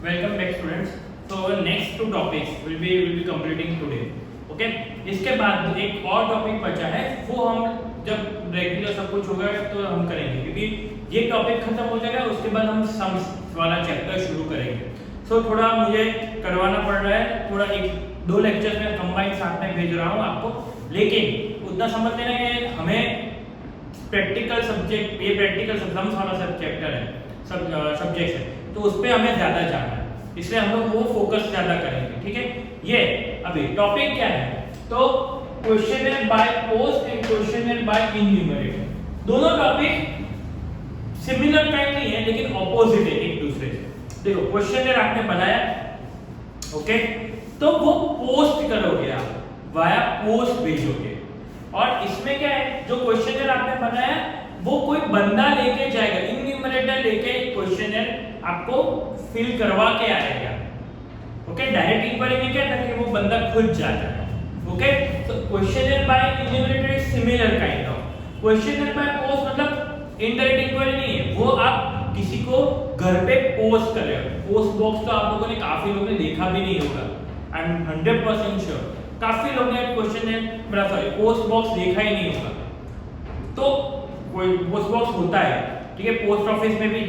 Welcome back students. So our next two topics will be completing today. Okay? इसके बाद एक और topic बचा है, वो हम जब रेगुलर सब कुछ होगा तो हम करेंगे, क्योंकि ये टॉपिक खत्म हो जाएगा उसके बाद हम सम्स वाला चैप्टर शुरू करेंगे. सो थोड़ा मुझे करवाना पड़ रहा है, थोड़ा एक दो लेक्चर में कंबाइन साथ में भेज रहा हूँ आपको, लेकिन उतना समझ लेना कि हमें प्रैक्टिकल सब्जेक्ट, ये प्रैक्टिकल सम्स वाला सब चैप्टर है, सब सब्जेक्ट है, तो उस पर हमें ज्यादा जाना है, इसलिए हम लोग वो फोकस ज्यादा करेंगे. ठीक है, ये अभी टॉपिक क्या है, तो questionnaire by post and questionnaire by enumerator. दोनों टॉपिक सिमिलर काइंड नहीं है, लेकिन ऑपोजिट है एक दूसरे से. देखो, क्वेश्चनर आपने बनाया, ओके, तो वो पोस्ट करोगे आप, वाया पोस्ट भेजोगे. और इसमें क्या है, जो क्वेश्चनर आपने बनाया वो कोई बंदा लेके जाएगा, इनन्यूमरेटर लेके क्वेश्चनर आपको फिल करवा के आएगा. ओके, डायरेक्ट इंक्वायरी में क्या था कि वो बंदा खुद जाता है. ओके, तो questionnaire by enumerator is similar kind of. Questionnaire by post मतलब इनडायरेक्ट इंक्वायरी नहीं है, वो आप किसी को घर पे पोस्ट कर रहे हो. पोस्ट बॉक्स तो आप लोगों ने, काफी लोगों ने देखा भी नहीं होगा, आई एम 100% श्योर काफी लोगों ने क्वेश्चनर पोस्ट बॉक्स देखा ही नहीं होगा. तो कोई पोस्ट बॉक्स होता है, ठीक है, पोस्ट ऑफिस में भी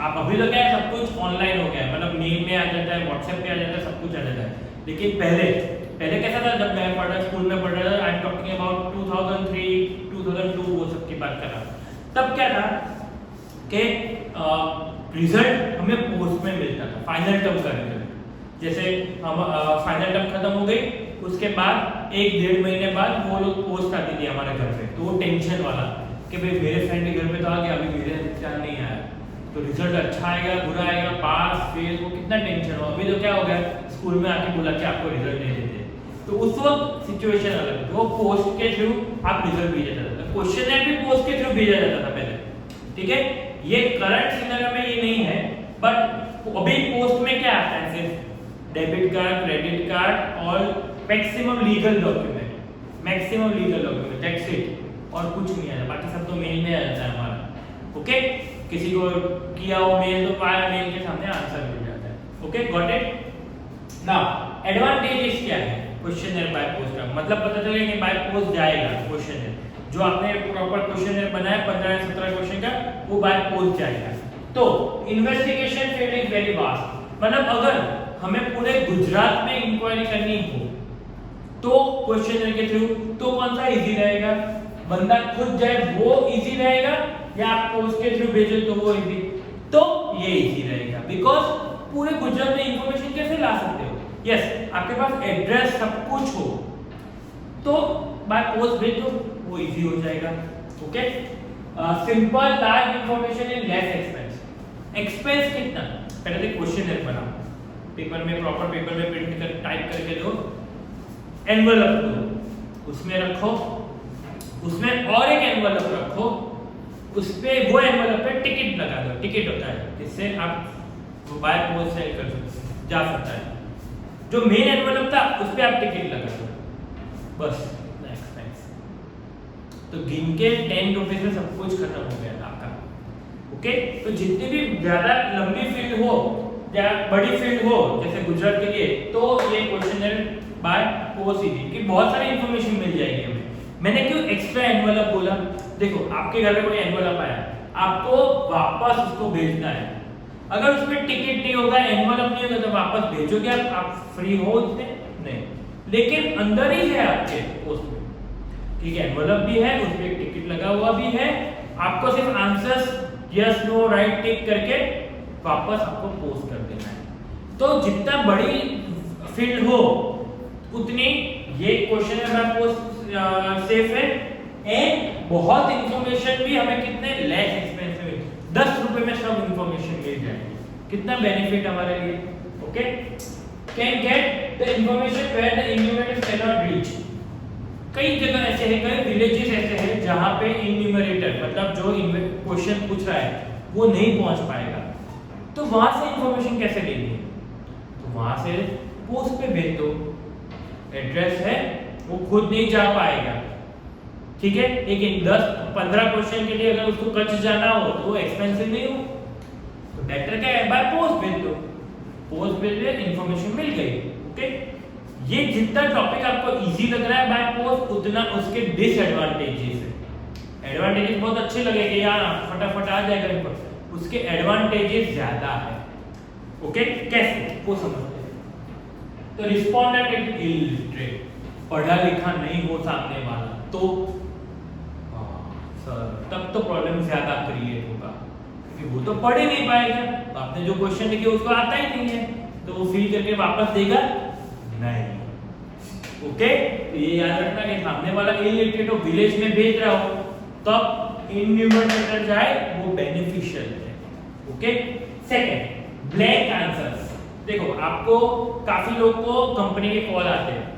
आप अभी तो क्या है, सब कुछ ऑनलाइन हो गया है, मतलब मेल में आ जाता है, व्हाट्सएप पे आ जाता है, सब कुछ आ जाता है. लेकिन पहले कैसा था, जब मैं पढ़ रहा स्कूल में पढ़ रहा था, आई एम टॉकिंग अबाउट 2003 2002 वो सब की बात कर रहा हूं. तब क्या था कि रिजल्ट हमें पोस्ट में मिलता था, फाइनल टर्म का रिजल्ट. जैसे हम फाइनल टर्म खत्म हो गई, उसके बाद 1-1.5 महीने बाद वो लोग पोस्ट आती थी हमारे घर पे. तो वो टेंशन वाला कि भाई मेरे फ्रेंड के घर पे तो आ गया, अभी मेरे एग्जाम नहीं आया, तो रिजल्ट अच्छा आएगा बुरा आएगा, पास फेल, वो कितना टेंशन हो. अभी तो क्या हो गया, स्कूल में आके बोला कि आपको रिजल्ट नहीं देते. तो उस वक्त सिचुएशन अलग थी, वो पोस्ट के थ्रू आप रिजल्ट भेजा जाता था. क्वेश्चनर भी पोस्ट के थ्रू भेजा जाता था पहले. ठीक है, ये करंट सिनेरियो में ये नहीं है, बट अभी पोस्ट में क्या आता है, सिर्फ डेबिट कार्ड, क्रेडिट कार्ड और maximum legal document, that's it, और कुछ नहीं आता. बाकी सब तो मेल में आ जाता है हमारा. ओके, किसी को किया हो मेल तो पाया, मेल के सामने आंसर मिल जाता है. Okay, got it. Now advantages क्या है क्वेश्चनर बाय पोस्ट का, मतलब पता चलेगा कि बाय पोस्ट जाएगा क्वेश्चनर, जो आपने प्रॉपर क्वेश्चनर बनाया 15-17 क्वेश्चन का, वो बाय पोस्ट जाएगा. तो investigation field is very vast, मतलब अगर हमें पूरे गुजरात में इंक्वायरी करनी हो तो क्वेश्चनर के थ्रू, तो कौन सा इजी रहेगा, बंदा खुद जाए वो इजी रहेगा, या आप पोस्ट के थ्रू भेजो तो वो इजी, तो ये इजी रहेगा. बिकॉज पूरे गुजरात में इंफॉर्मेशन कैसे ला सकते हो. यस, आपके पास एड्रेस सब कुछ हो तो बाय पोस्ट भेज दो, वो इजी हो जाएगा. Okay, simple large information in less expense. Expense कितना, पहले तो क्वेश्चनर बनाओ, पेपर में, प्रॉपर पेपर में प्रिंट कर टाइप करके दो, एनवेलप दो, उसमें रखो, उसमें और एक एनवेलप रखो, उस पे वो एनवेलप पे टिकट लगा दो. टिकट होता है जिससे आप बाय पोस्ट सेल कर सकते, जा सकता है. जो मेन एनवेलप था उस पे आप टिकट लगा दो, बस. नेक्स्ट. तो गिन के 10 रुपीस में सब कुछ खत्म हो गया था आपका. ओके, तो जितनी भी ज्यादा लंबी फील्ड हो या बड़ी फील्ड हो जैसे गुजरात के लिए, तो ये क्वेश्चनर बाय पोस्ट इजी, कि बहुत सारी इंफॉर्मेशन मिल जाएगी हमें. मैंने क्यों एक्स्ट्रा एनवेलप बोला, देखो आपके घर में कोई एनवेलप आया, आपको वापस उसको भेजना है. अगर उसमें टिकट नहीं होगा, एनवेलप नहीं होगा, तो वापस भेजोगे आप फ्री हो उसमें नहीं, लेकिन अंदर ही है आपके पोस्ट में. ठीक है, एनवेलप भी है, उसमें एक टिकट लगा हुआ भी है, आपको सिर्फ answers yes no right tick करके वापस आपको पोस्ट कर देना है. तो जितना बड़ी फील्ड हो उतनी ये क्वेश्चन बाय पोस्ट सेफ है, एंड बहुत इंफॉर्मेशन भी हमें कितने लेस एक्सपेंसिव है, 10 रुपए में सब इंफॉर्मेशन मिल जाएगी. कितना बेनिफिट हमारे लिए. Okay, can get the information where the enumerator can not reach. कई जगह ऐसे हैं, कई विलेजेस ऐसे हैं जहां पे इन्यूमरेटर, मतलब जो क्वेश्चन पूछ रहा है वो नहीं पहुंच पाएगा, तो वहां से इंफॉर्मेशन कैसे लेनी है, तो वहां से पोस्ट पे भेज दो. एड्रेस है, वो खुद नहीं जा पाएगा. ठीक है, लेकिन 10-15 क्वेश्चन के लिए अगर उसको कच्छ जाना हो तो वो एक्सपेंसिव नहीं हो, तो बेटर क्या है, बाय पोस्ट भेज दो. पोस्ट मिल गई, इंफॉर्मेशन मिल गई। ओके, ये जितना टॉपिक आपको इजी लग रहा है बाय पोस्ट, उतना उसके डिसएडवांटेजेस है। एडवांटेजेस बहुत अच्छे लगेंगे यार, फटाफट आ जाएगा इन पर, उसके एडवांटेजेस ज्यादा है। ओके, कैसे वो समझते हैं। तो रिस्पोंडेंट इज इलिटरेट, पढ़ा लिखा नहीं हो सामने वाला तो सर तब तो प्रॉब्लम ज्यादा क्रिएट होगा, क्योंकि वो तो पढ़ ही नहीं पाएगा, तो आपने जो क्वेश्चन लिखे उसको आता ही नहीं है, तो वो फिल करके वापस देगा नहीं। ओके, तो ये याद रखना कि सामने वाला इलिटरेट हो, विलेज में भेज रहा हो, तब इन्यूमरेटर जाए वो बेनिफिशियल है। Okay, second blank answers. देखो आपको काफी लोग को कंपनी के कॉल आते हैं,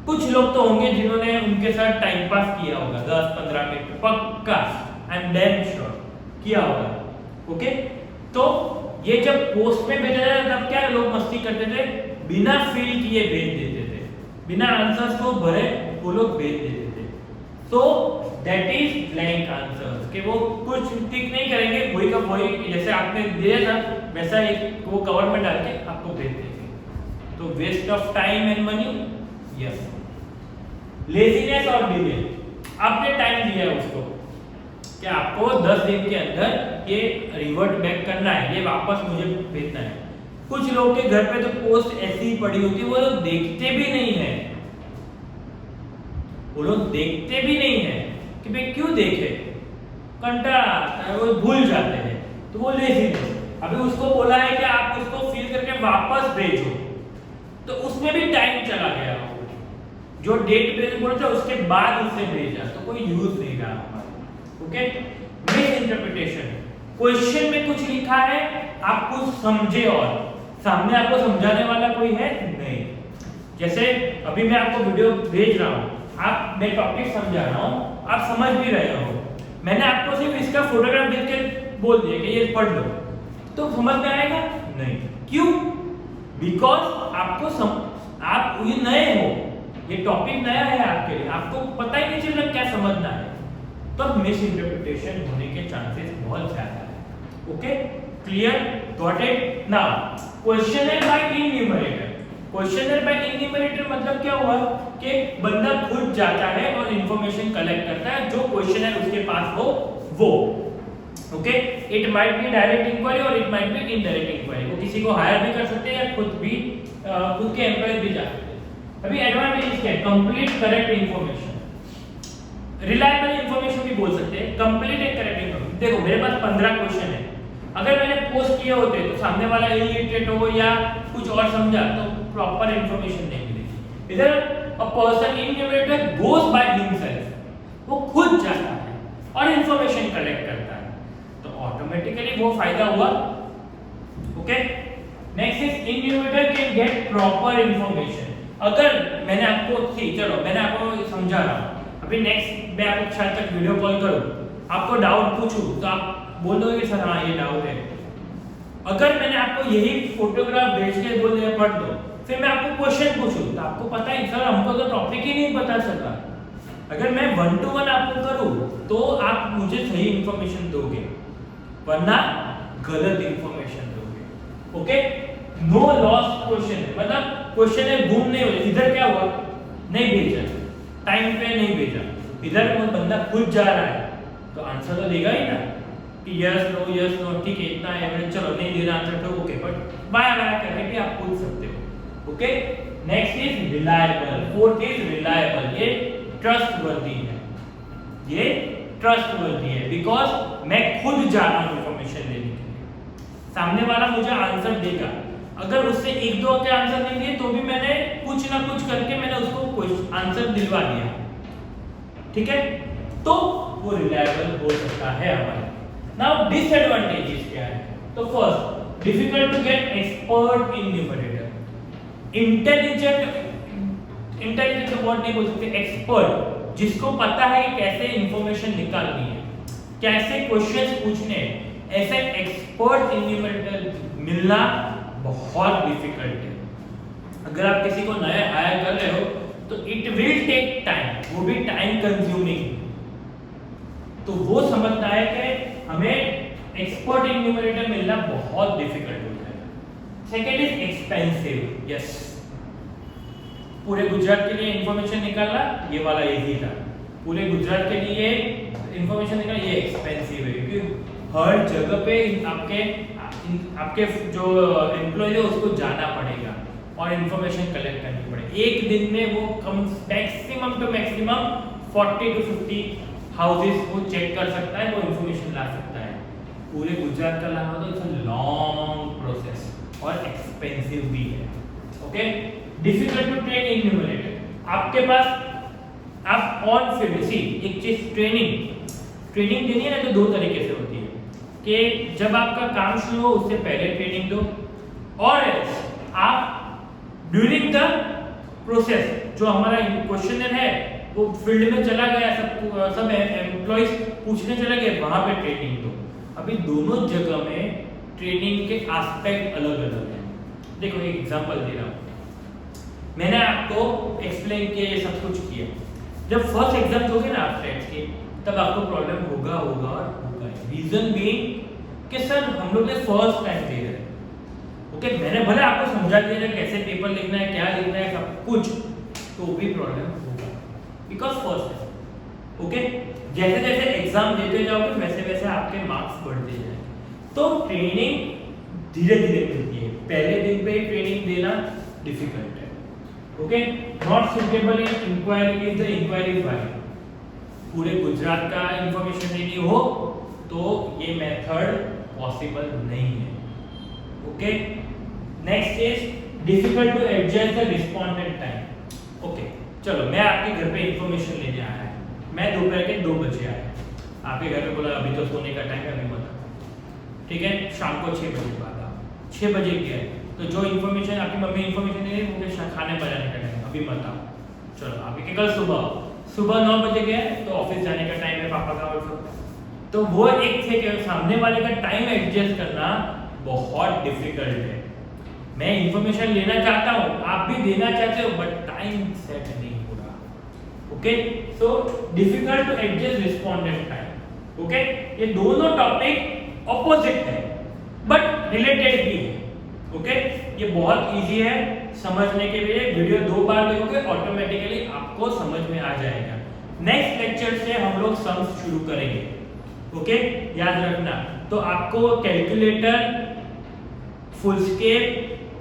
कुछ लोग तो होंगे जिन्होंने उनके साथ टाइम पास किया होगा 10-15 मिनट, पक्का आई एम डैम श्योर किया होगा। ओके, तो ये जब पोस्ट में भेजा जाता तब क्या लोग मस्ती करते थे, बिना फिल किए भेज देते थे, बिना आंसर्स को भरे वो लोग भेज देते थे। तो दैट इज ब्लैंक आंसर्स, कि वो कुछ टिक नहीं करेंगे, वही का वही जैसे आपने दिया था वैसा एक वो कवर में डाल के आपको भेज देंगे। तो waste of time and money. Yes, laziness और डिले, आपने टाइम दिया है उसको कि आपको 10 दिन के अंदर ये रिवर्ट बैक करना है, ये वापस मुझे भेजना है। कुछ लोग के घर पे तो पोस्ट ऐसी ही पड़ी होती है, वो लोग देखते भी नहीं है, वो लोग देखते भी नहीं है कि भाई क्यों देखे, कंटाळा आता है, वो भूल जाते हैं, तो वो लेजीनेस। अभी उसको बोला है कि आप उसको फिल करके वापस भेजो, तो उसमें भी टाइम चला गया, जो डेट पे बोला था उसके बाद उससे भेजा, तो कोई यूज नहीं रहा हमारा। ओके, मिस इंटरप्रिटेशन, क्वेश्चन में कुछ लिखा है, आप कुछ समझे और सामने आपको समझाने वाला कोई है नहीं। जैसे अभी मैं आपको वीडियो भेज रहा हूँ, आप मैं टॉपिक समझा रहा हूँ, आप समझ भी रहे हो, मैंने आपको सिर्फ इसका फोटोग्राफ देख के बोल दिया कि ये पढ़ लो, तो समझ में आएगा नहीं। क्यों? बिकॉज आपको आप ये नए हो, ये टॉपिक नया है आपके लिए, आपको पता ही नहीं चल रहा क्या समझना है, तो मिस इंटरप्रिटेशन होने के चांसेस बहुत ज्यादा है। Okay, clear, got it. Now questionnaire by enumerator. Questionnaire by enumerator मतलब क्या हुआ कि बंदा खुद जाता है और इंफॉर्मेशन कलेक्ट करता है, जो क्वेश्चनर उसके पास हो वो। Okay, it might be direct inquiry और it might be indirect inquiry, वो किसी को हायर भी कर सकते हैं या खुद के एम्प्लॉय भी जा सकते हैं। अभी एडवांटेज क्या है? Complete correct information, reliable information भी बोल सकते हैं, कंप्लीट एंड करेक्ट इंफॉर्मेशन। देखो मेरे पास 15 क्वेश्चन है, अगर मैंने पोस्ट किए होते तो सामने वाला इलिटरेट हो या कुछ और समझा तो प्रॉपर इंफॉर्मेशन नहीं मिलेगी। इधर a person enumerator goes by himself, वो खुद जाता है और इंफॉर्मेशन कलेक्ट करता है, तो ऑटोमेटिकली वो फायदा हुआ। Okay, next is enumerator can get proper information. अगर मैंने आपको चलो मैंने आपको समझा रहा हूं, अभी नेक्स्ट मैं आपको शायद तक वीडियो कॉल करूं, आपको डाउट पूछूं तो आप बोल दोगे सर हाँ ये डाउट है। अगर मैंने आपको यही फोटोग्राफ भेज के बोल दिया पढ़ दो, फिर मैं आपको क्वेश्चन पूछूं तो आपको पता है सर हमको तो टॉपिक ही नहीं पता चल रहा। अगर मैं 1-to-1 आपको करूं तो आप मुझे सही इंफॉर्मेशन दोगे, वरना गलत इंफॉर्मेशन दोगे। ओके, नो लॉस्ट क्वेश्चन, मतलब क्वेश्चन है गुम नहीं हुआ। इधर क्या हुआ, नहीं भेजा, टाइम पे नहीं भेजा, इधर वो बंदा खुद जा रहा है तो आंसर तो देगा ही ना कि यस नो ठीक है इतना एवरेज, चलो नहीं दे रहा आंसर तो ओके, बट बाय बाय करके भी आप पूछ सकते हो। Okay, next is reliable, fourth is reliable, ये ट्रस्टवर्दी है, ये ट्रस्टवर्दी है बिकॉज मैं खुद जा रहा हूं इंफॉर्मेशन लेने के लिए, सामने वाला मुझे आंसर देगा। अगर उससे 1-2 के आंसर नहीं दिए तो भी मैंने कुछ ना कुछ करके मैंने उसको आंसर दिलवा दिया, ठीक है, तो वो रिलायबल हो सकता है हमारे। नाउ डिसएडवांटेजेस क्या है? तो first, difficult to get expert enumerator. Intelligent तो वर्ड नहीं बोल सकते, एक्सपर्ट जिसको पता है कि कैसे इंफॉर्मेशन निकालनी है, कैसे क्वेश्चंस पूछने हैं, ऐसे एक्सपर्ट इन न्यूमरेटर मिलना बहुत डिफिकल्ट है। अगर आप किसी को नया हायर कर रहे हो तो इट विल टेक टाइम, वो भी टाइम कंज्यूमिंग, तो वो समझना है कि हमें एक्सपर्ट इन न्यूमरेटर मिलना बहुत डिफिकल्ट होता है। सेकेंड इज एक्सपेंसिव, यस, पूरे गुजरात के लिए इंफॉर्मेशन निकालना ये वाला इजी था, पूरे गुजरात के लिए इंफॉर्मेशन निकालना ये एक्सपेंसिव है, क्योंकि हर जगह पे आपके जो एम्प्लॉय है उसको जाना पड़ेगा और इंफॉर्मेशन कलेक्ट करनी पड़ेगी। एक दिन में वो कम maximum to maximum 40 to 50 houses वो चेक कर सकता है, वो इंफॉर्मेशन ला सकता है। पूरे गुजरात का लाना तो इट्स अ लॉन्ग प्रोसेस और एक्सपेंसिव भी है। Okay, difficult to train enumerator. आपके पास आप ऑन फील्ड सी एक चीज ट्रेनिंग देनी है ना, तो दो तरीके से होती है कि जब आपका काम शुरू हो उससे पहले ट्रेनिंग दो, और आप ड्यूरिंग द प्रोसेस जो हमारा क्वेश्चनर है वो फील्ड में चला गया, सब एम्प्लॉइज पूछने चले गए, वहां पे ट्रेनिंग दो। अभी दोनों जगह में ट्रेनिंग के एस्पेक्ट अलग अलग हैं। देखो एक एग्जांपल दे रहा हूं, मैंने आपको एक्सप्लेन किया, ये सब कुछ किया। जब फर्स्ट एग्जाम दोगे ना आप स्टेट्स के, तब आपको प्रॉब्लम होगा। रीजन बीइंग कि सर हम लोग ने फर्स्ट टाइम दे रहे हैं। ओके, मैंने भले आपको समझा दिया है कैसे पेपर लिखना है, क्या लिखना है, सब कुछ, तो भी प्रॉब्लम होगा बिकॉज फर्स्ट है। ओके, जैसे जैसे एग्जाम देते जाओगे वैसे वैसे आपके मार्क्स बढ़ते जाएंगे। तो ट्रेनिंग धीरे धीरे मिलती है, पहले दिन पे ट्रेनिंग देना डिफिकल्ट है। Okay, not suitable in inquiry is the inquiry file. पूरे गुजरात का इंफॉर्मेशन देनी हो तो ये मेथड पॉसिबल नहीं है। Okay, next is difficult to adjust the respondent time. Okay, चलो मैं आपके घर पे इंफॉर्मेशन लेने आया है, मैं दोपहर के 2 बजे आया, आपके घर पे बोला अभी तो सोने का टाइम है, अभी मत आओ, ठीक है, शाम को 6 बजे बाद आओ। 6 बजे गए तो जो इंफॉर्मेशन आपकी मम्मी इंफॉर्मेशन दे रही है मुझे खाने बनाने का टाइम, अभी मत आओ, चलो अभी के कल सुबह 9 बजे गए तो ऑफिस जाने का टाइम है पापा का, और तो वो एक थे कि सामने वाले का टाइम एडजस्ट करना बहुत डिफिकल्ट है। मैं इंफॉर्मेशन लेना चाहता हूँ, आप भी देना चाहते हो, बट टाइम सेट नहीं हो रहा। Okay, so difficult to adjust respondent time. Okay, ये दोनों टॉपिक ऑपोजिट है बट रिलेटेड भी है। ओके, ये बहुत इजी है समझने के लिए, वीडियो 2 बार देखोगे ऑटोमेटिकली आपको समझ में आ जाएगा। नेक्स्ट लेक्चर से हम लोग सम्स शुरू करेंगे। ओके, याद रखना, तो आपको कैलकुलेटर, फुल स्केल,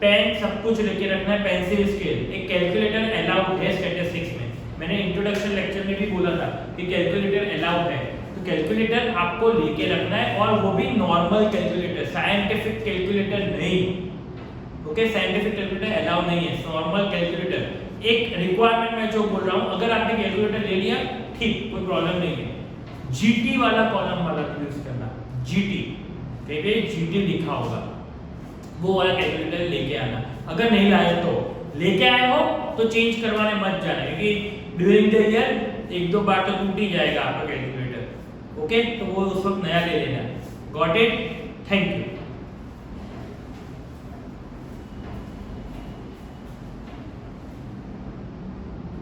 पेन सब कुछ लेके रखना है, पेंसिल स्केल। एक कैलकुलेटर अलाउड है स्टैटिस्टिक्स में, मैंने इंट्रोडक्शन लेक्चर में भी बोला था कि कैलकुलेटर अलाउड है, तो कैलकुलेटर आपको लेके रखना है, और वो भी नॉर्मल कैलकुलेटर, साइंटिफिक कैलकुलेटर नहीं। ओके, साइंटिफिक कैलकुलेटर अलाउ नहीं है, नॉर्मल कैलकुलेटर। एक रिक्वायरमेंट मैं जो बोल रहा हूँ, अगर आपने कैलकुलेटर ले लिया ठीक, कोई प्रॉब्लम नहीं है, जीटी वाला कॉलम वाला यूज करना, जीटी पे जीटी लिखा होगा वो वाला कैलकुलेटर लेके आना। अगर नहीं लाए तो लेके आए हो तो चेंज करवाने मत जाना, क्योंकि ड्यूरिंग द ईयर 1-2 बार तो टूट ही जाएगा आपका कैलकुलेटर। ओके, तो वो उस वक्त नया ले लेना। Got it, thank you.